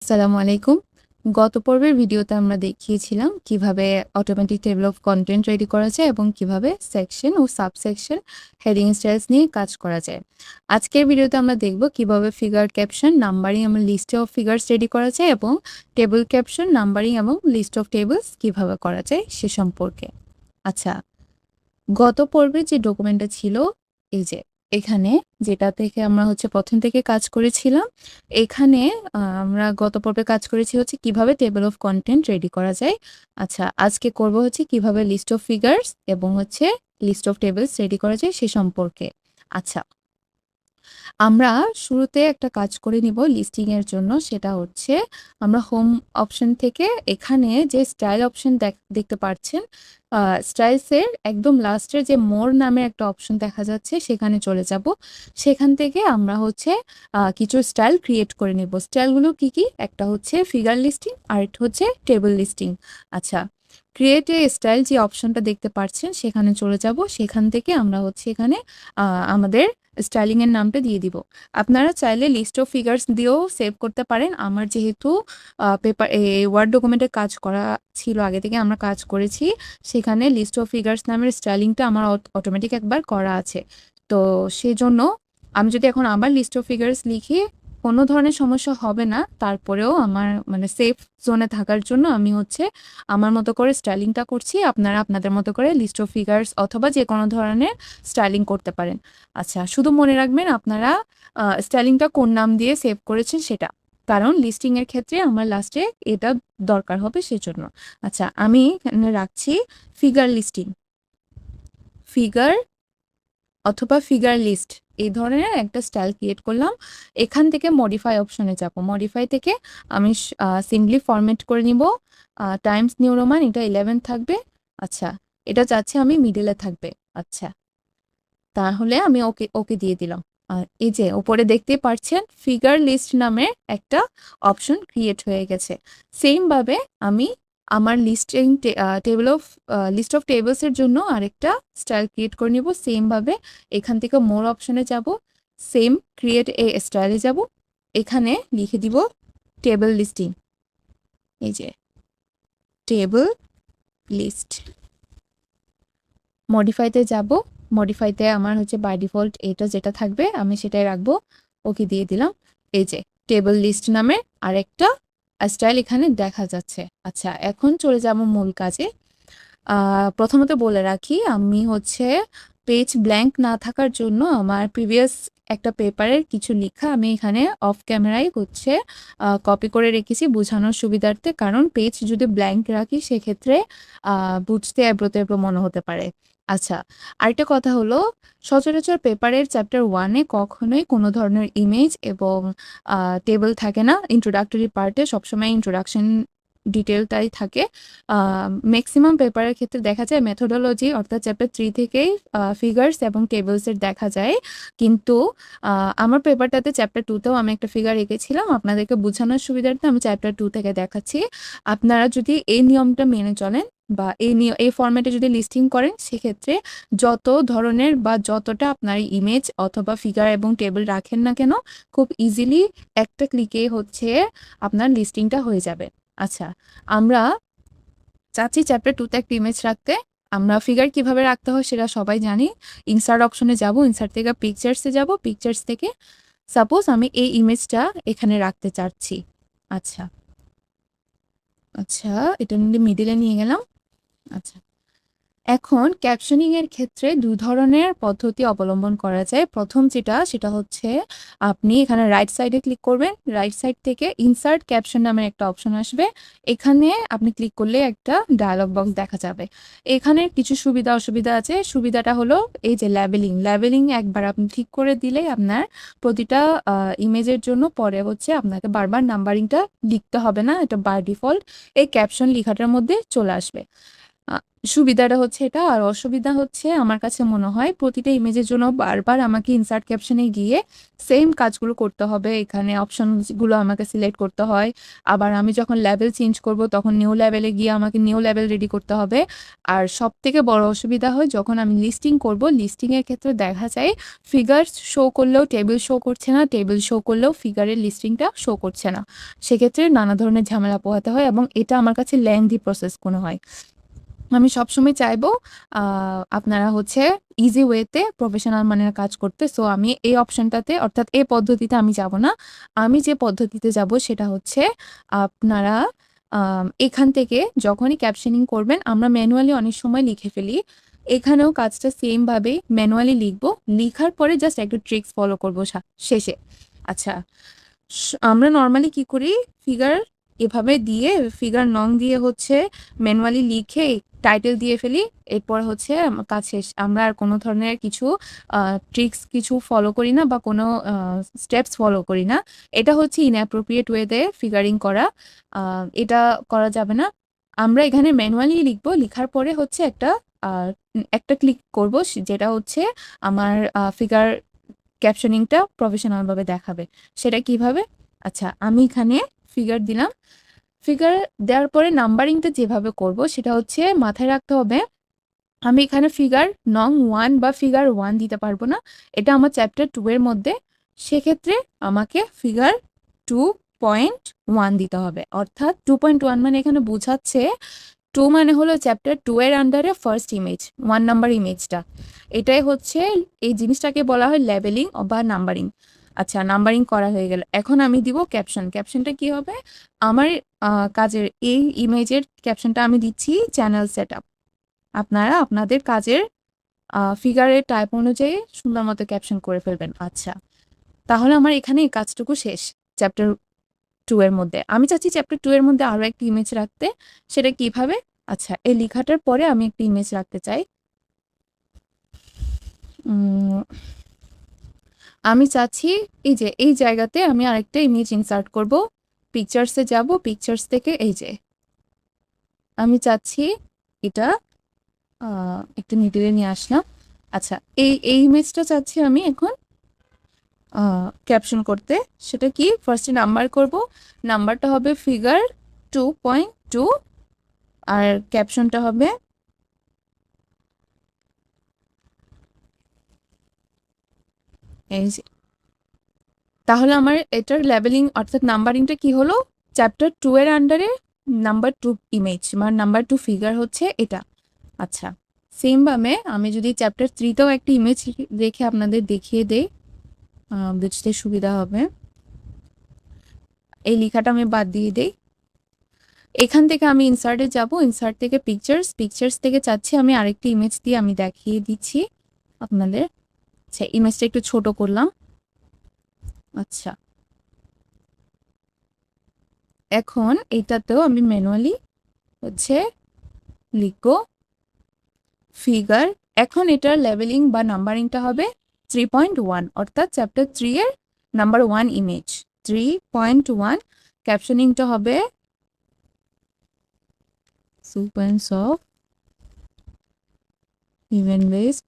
আসসালামু আলাইকুম। গত পর্বের ভিডিওতে আমরা দেখিয়েছিলাম কিভাবে automatic table of content ready করা যায় এবং কিভাবে সেকশন ও সাবসেকশন, হেডিং স্টাইলস নিয়ে কাজ করা যায়। আজকের ভিডিওতে আমরা দেখব কিভাবে ফিগার ক্যাপশন, নাম্বারিং এবং লিস্ট অফ ফিগার্স রেডি করা যায় এবং টেবল ক্যাপশন, নাম্বারিং এবং লিস্ট অফ টেবলস কিভাবে করা যায় সে সম্পর্কে। আচ্ছা, গত পর্বে যে ডকুমেন্টটা ছিল, এই যে এখানে যেটা থেকে আমরা প্রথম থেকে কাজ করেছিলাম, এখানে আমরা গত পর্বে কাজ করেছি কিভাবে টেবল অফ কন্টেন্ট রেডি করা যায়। আচ্ছা, আজকে করব কিভাবে লিস্ট অফ ফিগার্স এবং লিস্ট অফ টেবলস রেডি করা যায় সে সম্পর্কে। আচ্ছা, আমরা শুরুতে একটা কাজ করে নিব লিস্টিং এর জন্য। সেটা আমরা হোম অপশন থেকে এখানে যে স্টাইল অপশন দেখতে পাচ্ছেন, স্টাইলসের একদম লাস্টের যে মোর নামে একটা অপশন দেখা যাচ্ছে সেখানে চলে যাব। সেখান থেকে আমরা কিছু স্টাইল ক্রিয়েট করে নেব। স্টাইলগুলো কি কি? একটা ফিগার লিস্টিং আর একটা টেবল লিস্টিং। আচ্ছা, ক্রিয়েট এ স্টাইল যে অপশনটা দেখতে পাচ্ছেন সেখানে চলে যাব। সেখান থেকে আমরা এখানে আমাদের স্টাইলিং এর নামটা দিয়ে দিব। আপনারা চাইলে লিস্ট অফ ফিগার্স দিয়েও সেভ করতে পারেন। আমার যেহেতু পেপার ওয়ার্ড ডকুমেন্টে কাজ করা ছিল, আগে থেকে আমরা কাজ করেছি, সেখানে লিস্ট অফ ফিগার্স নামের স্টাইলিংটা আমার অটোমেটিক একবার করা আছে। তো সেজন্য আমি যদি এখন আবার লিস্ট অফ ফিগার্স লিখি, কোনো ধরনের সমস্যা হবে না। তারপরেও আমার সেফ জোনে থাকার জন্য আমি আমার মতো করে স্টাইলিংটা করছি। আপনারা আপনাদের মতো করে লিস্ট অফ ফিগার্স অথবা যে কোনো ধরনের স্টাইলিং করতে পারেন। আচ্ছা, শুধু মনে রাখবেন আপনারা স্টাইলিংটা কোন নাম দিয়ে সেভ করেছেন সেটা। কারণ লিস্টিং এর ক্ষেত্রে আমার লাস্টে এটা দরকার হবে সেজন্য। আচ্ছা, আমি এখানে রাখছি ফিগার লিস্টিং, ফিগার অথবা ফিগার লিস্ট, এই ধরনের একটা স্টাইল ক্রিয়েট করলাম। এখান থেকে মডিফাই অপশনে যাব। মডিফাই থেকে আমি সিম্পলি ফরম্যাট করে নিব। টাইমস নিউ রোমান, এটা 11 থাকবে। আচ্ছা, এটা চাচ্ছি আমি মিডলে থাকবে। আচ্ছা, তাহলে আমি ওকে ওকে দিয়ে দিলাম। আর এই যে উপরে দেখতে পাচ্ছেন ফিগার লিস্ট নামে একটা অপশন ক্রিয়েট হয়ে গেছে। সেম ভাবে আমি আমার table of list of tables এর জন্য আরেকটা স্টাইল ক্রিয়েট করে নিব। সেম ভাবে এখান থেকে মোর অপশনে যাব, সেম ক্রিয়েট এ স্টাইলে যাব, এখানে লিখে দিব টেবল লিস্টিং। এই যে টেবল লিস্ট, মডিফাইতে যাব। মডিফাইতে আমার বাই ডিফল্ট এটা যেটা থাকবে আমি সেটাই রাখবো। ওকে দিয়ে দিলাম। এই যে টেবল লিস্ট নামে আরেকটা স্টাইল এখানে দেখা যাচ্ছে। আচ্ছা, এখন চলে যাব মূল কাজে। প্রথমত বলে রাখি, আমি পেজ ব্ল্যাঙ্ক না থাকার জন্য আমার প্রিভিয়াস একটা পেপারের কিছু লেখা আমি এখানে অফ ক্যামেরায় কপি করে রেখেছি বোঝানোর সুবিধার্থে। কারণ পেজ যদি ব্ল্যাঙ্ক রাখি সেক্ষেত্রে বুঝতে এবড়ো তেবড়ো মনে হতে পারে। আচ্ছা, আরেকটা কথা হলো, সচরাচর পেপারের চ্যাপ্টার 1-এ কখনোই কোনো ধরনের ইমেজ এবং টেবল থাকে না। ইন্ট্রোডাক্টরি পার্টে সবসময় ইন্ট্রোডাকশন ডিটেলটাই থাকে। ম্যাক্সিমাম পেপারের ক্ষেত্রে দেখা যায় মেথোডোলজি অর্থাৎ চ্যাপ্টার 3 থেকেই ফিগার্স এবং টেবলসের দেখা যায়। কিন্তু আমার পেপারটাতে চ্যাপ্টার 2-তেও আমি একটা ফিগার এঁকেছিলাম। আপনাদেরকে বোঝানোর সুবিধার্থে আমি চ্যাপ্টার 2 থেকে দেখাচ্ছি। আপনারা যদি এই নিয়মটা মেনে চলেন বা এই ফরম্যাটে যদি লিস্টিং করেন, সেক্ষেত্রে যত ধরনের বা যতটা আপনার ইমেজ অথবা ফিগার এবং টেবল রাখেন না কেন, খুব ইজিলি একটা ক্লিকে আপনার লিস্টিংটা হয়ে যাবে। আচ্ছা, আমরা চাচ্ছি চ্যাপ্টার 2-তে একটা ইমেজ রাখতে। আমরা ফিগার কিভাবে রাখতে হয় সেটা সবাই জানি। ইনসার্ট অপশনে যাব, ইনসার্ট থেকে পিকচার্সে যাব, পিকচার্স থেকে সাপোজ আমি এই ইমেজটা এখানে রাখতে চাচ্ছি। আচ্ছা, আচ্ছা, এটা মিডিলে নিয়ে গেলাম। আচ্ছা, এখন ক্যাপশনিং এর ক্ষেত্রে 2 ধরনের পদ্ধতি অবলম্বন করা যায়। প্রথম সেটা আপনি এখানে রাইট সাইডে ক্লিক করবেন। রাইট সাইড থেকে ইনসার্ট ক্যাপশন নামের একটা অপশন আসবে। এখানে আপনি ক্লিক করলে একটা ডায়ালগ বক্স দেখা যাবে। এখানে কিছু সুবিধা অসুবিধা আছে। সুবিধাটা হলো এই যে লেবেলিং একবার আপনি ঠিক করে দিলেই আপনার প্রতিটা ইমেজের জন্য পরে আপনাকে বারবার নাম্বারিংটা লিখতে হবে না। এটা বাই ডিফল্ট এই ক্যাপশন লেখাটার মধ্যে চলে আসবে। আ সুবিধাটা হচ্ছে এটা। আর অসুবিধা হচ্ছে আমার কাছে মনে হয় প্রতিটা ইমেজের জন্য বারবার আমাকে ইনসার্ট ক্যাপশন এ গিয়ে সেম কাজগুলো করতে হবে। এখানে অপশনস গুলো আমাকে সিলেক্ট করতে হয়। আবার আমি যখন লেভেল চেঞ্জ করব তখন নিউ লেভেলে গিয়ে আমাকে নিউ লেভেল রেডি করতে হবে। আর সবথেকে বড় অসুবিধা হয় যখন আমি লিস্টিং করব, লিস্টিং এর ক্ষেত্রে দেখা যায় ফিগারস শো করলেও টেবিল শো করছে না, টেবিল শো করলেও ফিগারের লিস্টিংটা শো করছে না। সেক্ষেত্রে নানা ধরনের ঝামেলা পোহাতে হয় এবং এটা আমার কাছে লেংথি প্রসেস মনে হয়। আমি সবসময় চাইবো আ আপনারা হচ্ছে ইজি ওয়েতে প্রফেশনাল মানের কাজ করতে। সো আমি এই অপশনটাতে অর্থাৎ এই পদ্ধতিতে আমি যাব না। আমি যে পদ্ধতিতে যাব সেটা হচ্ছে আপনারা এখান থেকে যখনই ক্যাপশনিং করবেন আমরা ম্যানুয়ালি অনেক সময় লিখে ফেলি। এখানেও কাজটা সেম ভাবেই ম্যানুয়ালি লিখবো। লিখার পরে জাস্ট একটা ট্রিক্স ফলো করব শেষে। আচ্ছা, আমরা নরমালি কি করি ফিগার এভাবে দিয়ে ফিগার নং দিয়ে হচ্ছে ম্যানুয়ালি লিখে টাইটেল দিয়ে ফেলি। এরপর হচ্ছে কাজ শেষ। আমরা আর কোনো ধরনের কিছু ট্রিক্স কিছু ফলো করি না বা কোনো স্টেপস ফলো করি না। এটা হচ্ছে ইনঅ্যাপ্রোপ্রিয়েট ওয়েতে ফিগারিং করা। এটা করা যাবে না। আমরা এখানে ম্যানুয়ালি লিখবো। লিখার পরে হচ্ছে একটা ক্লিক করব যেটা হচ্ছে আমার ফিগার ক্যাপশনিংটা প্রফেশনাল ভাবে দেখাবে। সেটা কিভাবে? আচ্ছা, আমি এখানে ফিগার দিলাম। ফিগার দেওয়ার পরে নাম্বারিংটা যেভাবে করব সেটা হচ্ছে মাথায় রাখতে হবে আমি এখানে ফিগার নং 1 বা ফিগার 1 দিতে পারবো না। এটা আমার চ্যাপ্টার 2 এর মধ্যে। সেক্ষেত্রে আমাকে ফিগার 2.1 দিতে হবে। অর্থাৎ 2.1 মানে এখানে বোঝাচ্ছে 2 মানে হলো চ্যাপ্টার 2 এর আন্ডারে ফার্স্ট ইমেজ, 1 নাম্বার ইমেজটা। এটাই হচ্ছে এই জিনিসটাকে বলা হয় লেবেলিং বা নাম্বারিং। আচ্ছা, নাম্বারিং করা হয়ে গেল। এখন আমি দিব ক্যাপশন। ক্যাপশনটা কি হবে? আমার কাজের এই ইমেজের ক্যাপশনটা আমি দিচ্ছি চ্যানেল সেটআপ। আপনারা আপনাদের কাজের ফিগারের টাইপ অনুযায়ী সুন্দর মতো ক্যাপশন করে ফেলবেন। আচ্ছা, তাহলে আমার এখানে এই কাজটুকু শেষ চ্যাপ্টার 2 এর মধ্যে। আমি চাচ্ছি চ্যাপ্টার 2 এর মধ্যে আরো একটা ইমেজ রাখতে। সেটা কিভাবে? আচ্ছা, এই লেখাটার পরে আমি একটা ইমেজ রাখতে চাই। উম আমি চাচ্ছি এই যে এই জায়গাতে আমি আরেকটা ইমেজ ইনসার্ট করব। পিকচার্সে যাব, পিকচার্স থেকে এই যে আমি চাচ্ছি এটা একটু মিডিলে নিয়ে আসলাম। আচ্ছা, এই ইমেজটা চাচ্ছি আমি এখন ক্যাপশন করতে। সেটা কি? ফার্স্টে নাম্বার করব। নাম্বারটা হবে ফিগার 2.2 আর ক্যাপশনটা হবে এই যে। তাহলে আমার এটার লেবেলিং অর্থাৎ নাম্বারিংটা কি হলো? চ্যাপ্টার 2 এর আন্ডারে নাম্বার 2 ইমেজ মানে নাম্বার 2 ফিগার হচ্ছে এটা। আচ্ছা, সেম ভাবে আমি যদি চ্যাপ্টার 3 তেও একটা ইমেজ রেখে আপনাদের দেখিয়ে দেই, বুঝতে সুবিধা হবে। এই লেখাটা আমি বাদ দিয়ে দেই। এখান থেকে আমি ইনসার্টে যাব। ইনসার্ট থেকে পিকচার্স, পিকচার্স থেকে চাচ্ছি আমি আরেকটি ইমেজ দিয়ে আমি দেখিয়ে দিচ্ছি আপনাদের। আচ্ছা, ইমেজটা একটু ছোট করলাম। আচ্ছা, এখন এটাতেও আমি ম্যানুয়ালি হচ্ছে লিখবো ফিগার। এখন এটার লেভেলিং বা নাম্বারিংটা হবে 3.1 অর্থাৎ চ্যাপ্টার 3 এর নাম্বার 1 ইমেজ 3.1। ক্যাপশনিংটা হবে সিকোয়েন্স অফ ইভেন্ট বেসড।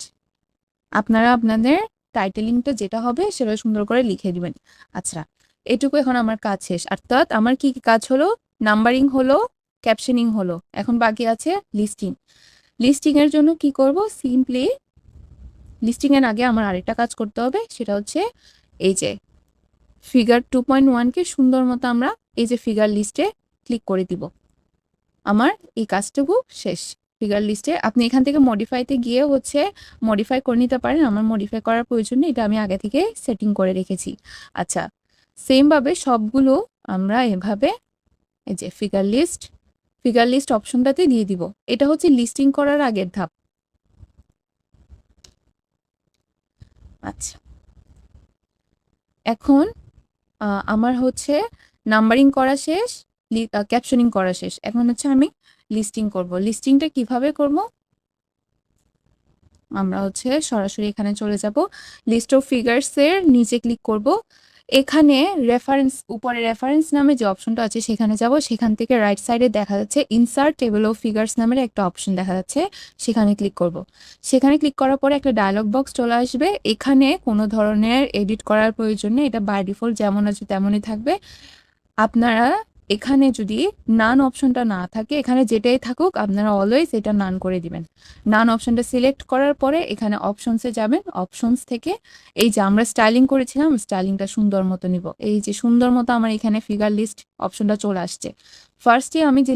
আপনারা আপনাদের টাইটেলিংটা যেটা হবে সেটা সুন্দর করে লিখে দিবেন। আচ্ছা, এটুকু এখন আমার কাজ শেষ। অর্থাৎ আমার কি কাজ হলো? নাম্বারিং হলো, ক্যাপশনিং হলো। এখন বাকি আছে লিস্টিং। লিস্টিং এর জন্য কি করব? সিম্পলি লিস্টিং এর আগে আমার আরেকটা কাজ করতে হবে। সেটা হচ্ছে এই যে ফিগার 2.1 কে সুন্দর মতো আমরা এই যে ফিগার লিস্টে ক্লিক করে দিব। আমার এই কাজটুকু শেষ। ফিগার লিস্টে আপনি এখান থেকে মডিফাইতে গিয়ে হচ্ছে মডিফাই করে নিতে পারেন। আমার মডিফাই করার প্রয়োজন নেই, এটা আমি আগে থেকে সেটিং করে রেখেছি। আচ্ছা, সেম ভাবে সবগুলো আমরা এভাবে এই যে ফিগার লিস্ট অপশনটাতে দিয়ে দিব। এটা হচ্ছে লিস্টিং করার আগের ধাপ। আচ্ছা, এখন আমার হচ্ছে নাম্বারিং করা শেষ, ক্যাপশনিং করা শেষ। এখন হচ্ছে আমি লিস্টিং করব। লিস্টিংটা কিভাবে করব? আমরা হচ্ছে সরাসরি এখানে চলে যাব। লিস্ট অফ ফিগারস এর নিচে ক্লিক করব। এখানে উপরে রেফারেন্স নামে যে অপশনটা আছে সেখানে যাব। সেখান থেকে রাইট সাইডে দেখা যাচ্ছে ইনসার্ট টেবল অফ ফিগার্স নামের একটা অপশন দেখা যাচ্ছে, সেখানে ক্লিক করব। সেখানে ক্লিক করার পরে একটা ডায়লগ বক্স চলে আসবে। এখানে কোনো ধরনের এডিট করার প্রয়োজন নেই, এটা বাই ডিফল্ট যেমন আছে তেমনই থাকবে। আপনারা এখানে যদি নান অপশনটা না থাকে, এখানে যেটাই থাকুক আপনারা অলওয়েজ এটা নান করে দিবেন। নান অপশনটা সিলেক্ট করার পরে এখানে অপশনসে যাবেন। অপশনস থেকে এই যে আমরা স্টাইলিং করেছিলাম, স্টাইলিংটা সুন্দর মতো নিব। এই যে সুন্দর মতো আমার এখানে ফিগার লিস্ট অপশনটা চলে আসছে। ফার্স্টে আমি যে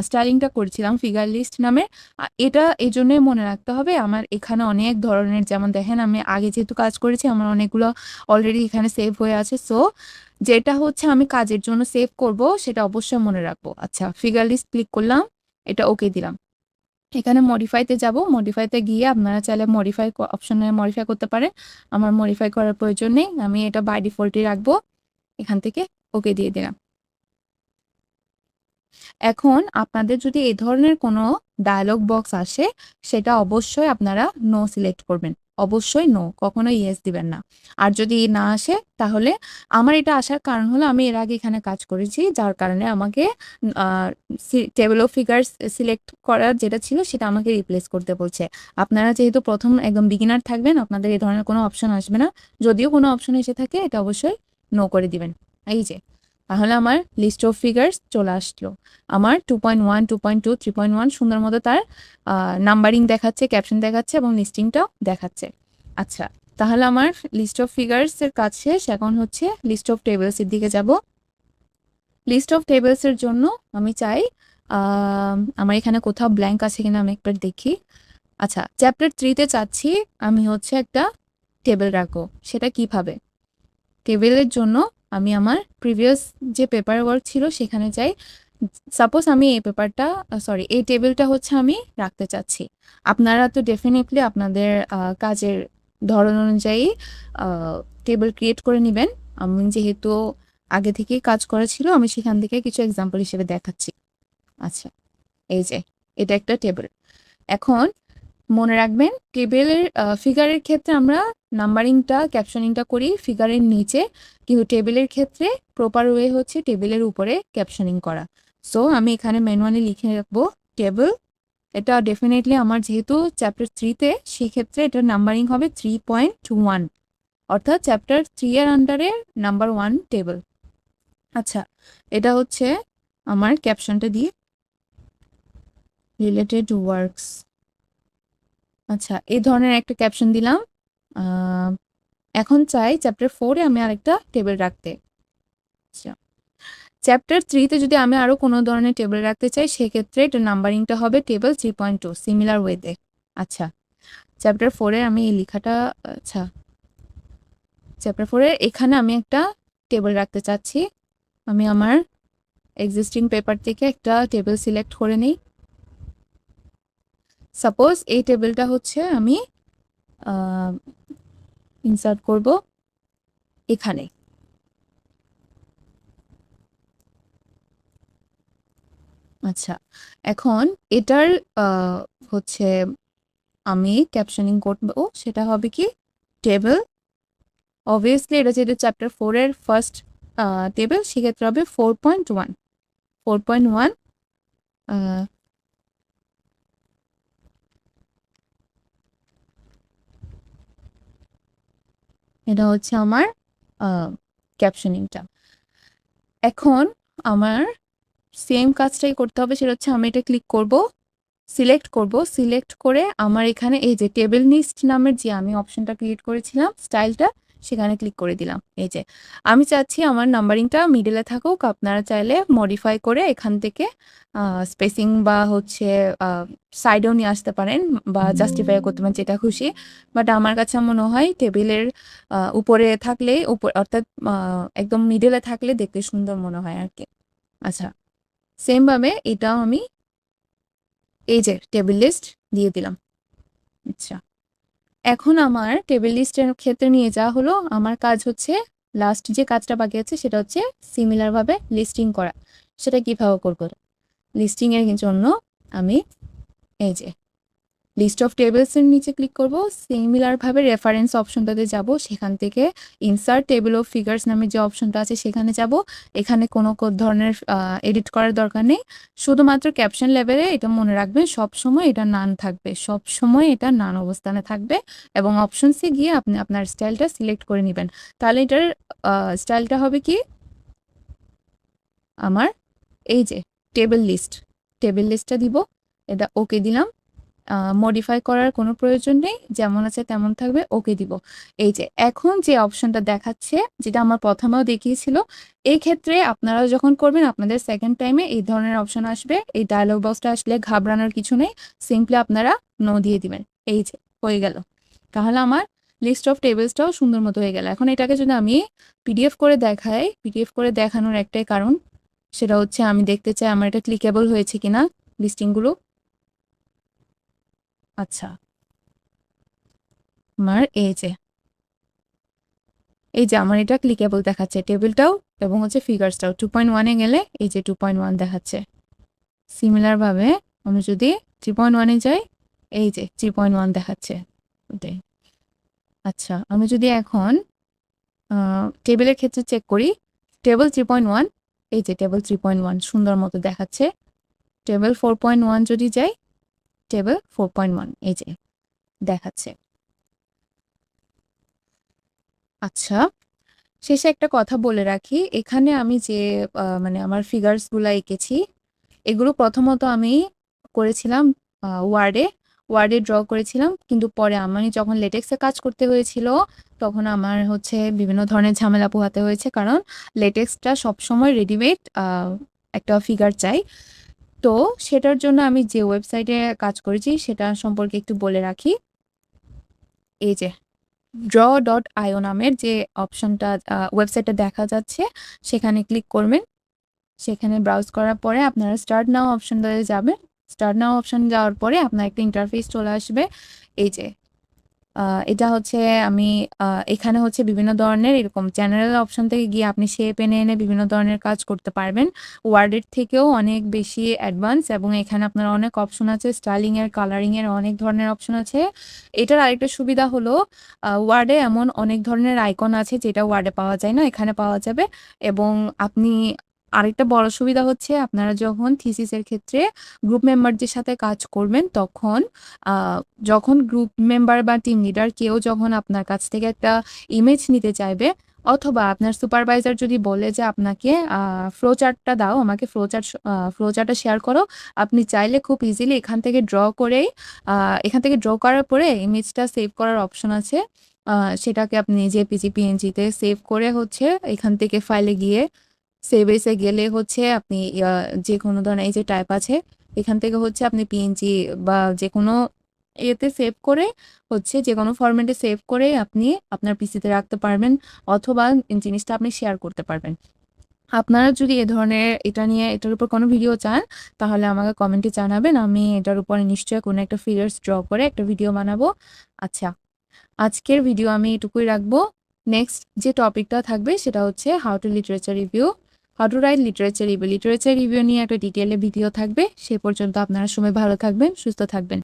স্টাইলিংটা করেছিলাম ফিগার লিস্ট নামে, এটা এই জন্যই মনে রাখতে হবে। আমার এখানে অনেক ধরনের, যেমন দেখেন আমি আগে যেহেতু কাজ করেছি আমার অনেকগুলো অলরেডি এখানে সেভ হয়ে আছে। সো যেটা হচ্ছে আমি কাজের জন্য সেভ করব সেটা অবশ্যই মনে রাখবো। আচ্ছা, ফিগার লিস্ট ক্লিক করলাম, এটা ওকে দিলাম। এখানে মডিফাইতে যাব। মডিফাইতে গিয়ে আপনারা চাইলে মডিফাই অপশনে মডিফাই করতে পারেন। আমার মডিফাই করার প্রয়োজন নেই, আমি এটা বাই ডিফল্টই রাখবো। এখান থেকে ওকে দিয়ে দিলাম। এখন আপনাদের যদি এই ধরনের কোনো ডায়লগ বক্স আসে, সেটা অবশ্যই আপনারা নো সিলেক্ট করবেন। অবশ্যই নো, কখনো ইয়েস দিবেন না। আর যদি না আসে তাহলে, আমার এটা আসার কারণ হলো আমি এর আগে এখানে কাজ করেছি, যার কারণে আমাকে টেবল অফ ফিগার্স সিলেক্ট করার যেটা ছিল সেটা আমাকে রিপ্লেস করতে বলছে। আপনারা যেহেতু প্রথম একদম বিগিনার থাকবেন, আপনাদের এই ধরনের কোনো অপশন আসবে না। যদিও কোনো অপশন এসে থাকে এটা অবশ্যই নো করে দিবেন। এই যে, তাহলে আমার লিস্ট অফ ফিগার্স চলে আসলো। আমার 2.1, 2.2, 3.1 সুন্দর মতো তার নাম্বারিং দেখাচ্ছে, ক্যাপশন দেখাচ্ছে এবং লিস্টিংটাও দেখাচ্ছে। আচ্ছা, তাহলে আমার লিস্ট অফ ফিগার্সের কাজ শেষ। এখন হচ্ছে লিস্ট অফ টেবলসের দিকে যাব। লিস্ট অফ টেবলসের জন্য আমি চাই আমার এখানে কোথাও ব্ল্যাঙ্ক আছে কিনা আমি একবার দেখি। আচ্ছা, চ্যাপ্টার 3-তে চাচ্ছি আমি হচ্ছে একটা টেবিল রাখবো। সেটা কিভাবে? টেবিলের জন্য আমি আমার প্রিভিয়াস যে পেপার ওয়ার্ক ছিল সেখানে যাই। সাপোজ আমি এই টেবিলটা হচ্ছে আমি রাখতে চাচ্ছি। আপনারা তো ডেফিনেটলি আপনাদের কাজের ধরন অনুযায়ী টেবিল ক্রিয়েট করে নেবেন। আমি যেহেতু আগে থেকেই কাজ করা ছিল, আমি সেখান থেকে কিছু এক্সাম্পল হিসেবে দেখাচ্ছি। আচ্ছা, এই যে এটা একটা টেবিল। এখন মনে রাখবেন, টেবিলের ফিগারের ক্ষেত্রে আমরা নাম্বারিংটা ক্যাপশনিংটা করি ফিগারের নিচে, কিন্তু টেবিলের ক্ষেত্রে প্রপার ওয়ে হচ্ছে টেবিলের উপরে ক্যাপশনিং করা। সো আমি এখানে ম্যানুয়ালি লিখে রাখবো টেবিল। এটা ডেফিনেটলি আমার যেহেতু চ্যাপ্টার 3-তে, সেক্ষেত্রে এটার নাম্বারিং হবে 3.1, অর্থাৎ চ্যাপ্টার 3 এর আন্ডারে নাম্বার 1 টেবিল। আচ্ছা, এটা হচ্ছে আমার ক্যাপশনটা দিয়ে রিলেটেড ওয়ার্কস। আচ্ছা, এই ধরনের একটা ক্যাপশন দিলাম। এখন চাই চ্যাপ্টার 4-এ আমি আরেকটা টেবিল রাখতে। আচ্ছা, চ্যাপ্টার 3-তে যদি আমি আরো কোনো ধরনের টেবিল রাখতে চাই, সেক্ষেত্রে এটা নাম্বারিংটা হবে টেবিল 3.2, সিমিলার ওয়েতে। আচ্ছা, চ্যাপ্টার 4-এ আমি এই লেখাটা, আচ্ছা চ্যাপ্টার 4-এর এখানে আমি একটা টেবিল রাখতে চাচ্ছি। আমি আমার এক্সিস্টিং পেপার থেকে একটা টেবিল সিলেক্ট করে নিই। সাপোজ এই টেবিলটা হচ্ছে আমি ইনসার্ট করব এখানে। আচ্ছা, এখন এটার হচ্ছে আমি ক্যাপশনিং করব, সেটা হবে কি টেবিল। অবভিয়াসলি এটা যেহেতু চ্যাপ্টার 4-এর ফার্স্ট টেবিল, সেক্ষেত্রে হবে 4.1। 4.1 এটা হচ্ছে আমার ক্যাপশনিংটা। এখন আমার সেম কাজটাই করতে হবে, সেটা হচ্ছে আমি এটা ক্লিক করব, সিলেক্ট করে আমার এখানে এই যে টেবিল লিস্ট নামের যে আমি অপশনটা ক্রিয়েট করেছিলাম স্টাইলটা, সেখানে ক্লিক করে দিলাম। এই যে আমি চাচ্ছি আমার নাম্বারিংটা মিডলে থাকুক। আপনারা চাইলে মডিফাই করে এখান থেকে স্পেসিং বা হচ্ছে সাইডেও নিয়ে আসতে পারেন বা জাস্টিফাই করতে পারেন, যেটা খুশি। বাট আমার কাছে মনে হয় টেবিলের উপরে থাকলে, অর্থাৎ একদম মিডলে থাকলে দেখতে সুন্দর মনে হয় আর কি। আচ্ছা, সেম ভাবে এটাও আমি এই যে টেবিল লিস্ট দিয়ে দিলাম। আচ্ছা, এখন আমার টেবিল লিস্টের ক্ষেত্রে নিয়ে যাওয়া হলো। আমার কাজ হচ্ছে, লাস্ট যে কাজটা বাকি আছে সেটা হচ্ছে সিমিলার ভাবে লিস্টিং করা। সেটা কিভাবে করবো? লিস্টিং এর জন্য আমি এই যে লিস্ট অফ টেবলসের নিচে ক্লিক করব, সিমিলারভাবে রেফারেন্স অপশনটাতে যাব, সেখান থেকে ইনসার্ট টেবিল অফ ফিগার্স নামে যে অপশনটা আছে সেখানে যাব। এখানে কোনো ধরনের এডিট করার দরকার নেই, শুধুমাত্র ক্যাপশন লেভেলে এটা মনে রাখবেন সবসময় এটা নান থাকবে, সবসময় এটা নান অবস্থানে থাকবে। এবং অপশনসে গিয়ে আপনি আপনার স্টাইলটা সিলেক্ট করে নেবেন। তাহলে এটার স্টাইলটা হবে কি, আমার এই যে টেবিল লিস্টটা দিব, এটা ওকে দিলাম। মডিফাই করার কোনো প্রয়োজন নেই, যেমন আছে তেমন থাকবে, ওকে দিব। এই যে এখন যে অপশনটা দেখাচ্ছে, যেটা আমার প্রথমেও দেখিয়েছিল, এই ক্ষেত্রে আপনারা যখন করবেন আপনাদের সেকেন্ড টাইমে এই ধরনের অপশন আসবে। এই ডায়লগ বক্সটা আসলে ঘাবড়ানোর কিছু নেই, সিম্পলি আপনারা নো দিয়ে দিবেন। এই যে হয়ে গেল, তাহলে আমার লিস্ট অফ টেবিলসটাও সুন্দর মতো হয়ে গেল। এখন এটাকে যদি আমি পিডিএফ করে দেখাই, পিডিএফ করে দেখানোর একটাই কারণ, সেটা হচ্ছে আমি দেখতে চাই আমার এটা ক্লিকেবল হয়েছে কিনা লিস্টিংগুলো। আচ্ছা, আমার এই যে আমার এটা ক্লিকেবল দেখাচ্ছে টেবিলটাও এবং হচ্ছে ফিগার্সটাও। 2.1-এ গেলে এই যে 2.1 দেখাচ্ছে। সিমিলারভাবে আমি যদি 3.1-এ যাই, এই যে 3.1 দেখাচ্ছে। ওটাই। আচ্ছা, আমি যদি এখন টেবিলের ক্ষেত্রে চেক করি, টেবিল 3.1, এই যে টেবিল 3.1 সুন্দর মতো দেখাচ্ছে। টেবিল 4.1 যদি যাই, টেবিল 4.1 এই যে দেখাচ্ছে। আচ্ছা, শেষে একটা কথা বলে রাখি, এখানে আমি যে মানে আমার ফিগার্সগুলা এঁকেছি, এগুলো প্রথমত আমি করেছিলাম ওয়ার্ডে ড্র করেছিলাম, কিন্তু পরে আমি যখন লেটেক্সে কাজ করতে হয়েছিল তখন আমার হচ্ছে বিভিন্ন ধরনের ঝামেলা পোহাতে হয়েছে, কারণ লেটেক্সটা সবসময় রেডিমেড একটা ফিগার চাই। তো সেটার জন্য আমি যে ওয়েবসাইটে কাজ করেছি সেটা সম্পর্কে একটু বলে রাখি। এই যে draw.io নামের যে অপশনটা ওয়েবসাইটটা দেখা যাচ্ছে, সেখানে ক্লিক করবেন। সেখানে ব্রাউজ করার পরে আপনারা স্টার্ট নাও অপশনটাতে যাবেন। স্টার্ট নাও অপশন যাওয়ার পরে আপনার একটা ইন্টারফেস চলে আসবে। এই যে এটা হচ্ছে আমি এখানে হচ্ছে বিভিন্ন ধরনের এরকম জেনারেল অপশন থেকে গিয়ে আপনি শেপ এনে এনে বিভিন্ন ধরনের কাজ করতে পারবেন। ওয়ার্ডের থেকেও অনেক বেশি অ্যাডভান্স, এবং এখানে আপনার অনেক অপশন আছে, স্টাইলিংয়ের, কালারিংয়ের অনেক ধরনের অপশন আছে। এটার আরেকটা সুবিধা হলো ওয়ার্ডে এমন অনেক ধরনের আইকন আছে যেটা ওয়ার্ডে পাওয়া যায় না, এখানে পাওয়া যাবে। এবং আপনি আরেকটা বড় সুবিধা হচ্ছে, আপনারা যখন থিসিসের ক্ষেত্রে গ্রুপ মেম্বারদের সাথে কাজ করবেন তখন যখন গ্রুপ মেম্বার বা টিম লিডার কেউ যখন আপনার কাছ থেকে একটা ইমেজ নিতে চাইবে, অথবা আপনার সুপারভাইজার যদি বলে যে আপনাকে ফ্লো চার্টটা দাও, আমাকে ফ্লো চার্টটা শেয়ার করো, আপনি চাইলে খুব ইজিলি এখান থেকে ড্র করার পরে ইমেজটা সেভ করার অপশন আছে। সেটাকে আপনি জেপিজি পিএনজিতে সেভ করে হচ্ছে এখান থেকে ফাইলে গিয়ে সেভ এসে গেলে হচ্ছে আপনি যে কোনো ধরনের এই যে টাইপ আছে, এখান থেকে হচ্ছে আপনি পিএনজি বা যে কোনো এতে সেভ করে হচ্ছে যে কোনো ফরম্যাটে সেভ করে আপনি আপনার পিসিতে রাখতে পারবেন, অথবা জিনিসটা আপনি শেয়ার করতে পারবেন। আপনারা যদি এটার উপর কোনো ভিডিও চান তাহলে আমাকে কমেন্টে জানাবেন, আমি এটার উপরে নিশ্চয়ই কোনো একটা ফিগার্স ড্র করে একটা ভিডিও বানাবো। আচ্ছা, আজকের ভিডিও আমি এটুকুই রাখবো। নেক্সট যে টপিকটা থাকবে সেটা হচ্ছে how to right literature review নিয়ে একটা ডিটেইলে ভিডিও থাকবে। সে পর্যন্ত আপনারা সবাই ভালো থাকবেন, সুস্থ থাকবেন।